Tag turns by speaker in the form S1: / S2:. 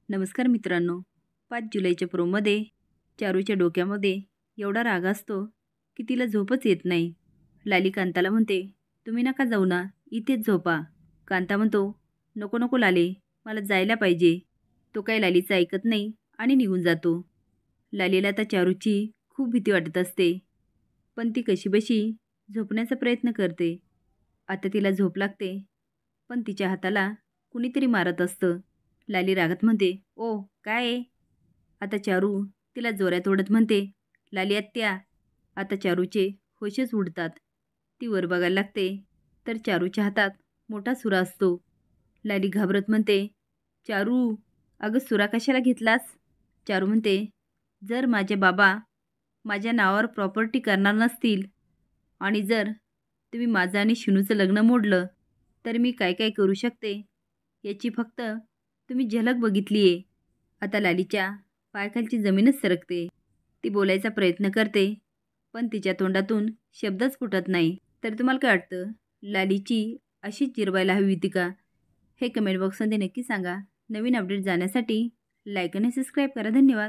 S1: नमस्कार मित्रांनो. 5 जुलैच्या प्रोमध्ये चारूच्या डोक्यामध्ये एवढा राग असतो की तिला झोपच येत नाही. लाली कांताला म्हणते, तुम्ही नका जाऊ ना, इथेच झोपा. कांता म्हणतो, नको नको लाले, मला जायला पाहिजे. तो काही लालीचं ऐकत नाही आणि निघून जातो. लालीला आता चारूची खूप भीती वाटत असते, पण ती कशीबशी झोपण्याचा प्रयत्न करते. आता तिला झोप लागते, पण तिच्या हाताला कुणीतरी मारत असतं. लाली रागात म्हणते, ओ काय आहे? आता चारू तिला जोरात ओढत म्हणते, लाली आत्या. आता चारूचे होशच उडतात. ती वर बघायला लागते तर चारूच्या हातात मोठा सुरा असतो. लाली घाबरत म्हणते, चारू, अगं सुरा कशाला घेतलास? चारू म्हणते, जर माझे बाबा माझ्या नावावर प्रॉपर्टी करणार नसतील आणि जर तुम्ही माझं आणि शिनूचं लग्न मोडलं तर मी काय काय करू शकते याची फक्त तुम्ही झलक बघितली आहे. आता लालीच्या पायाखालची जमीनच सरकते. ती बोलायचा प्रयत्न करते, पण तिच्या तोंडातून शब्दच फुटत नाही. तर तुम्हाला काय वाटतं, लालीची अशीच जिरवायला हवी होती का? हे कमेंट बॉक्समध्ये नक्की सांगा. नवीन अपडेट जाण्यासाठी लाईक आणि सबस्क्राईब करा. धन्यवाद.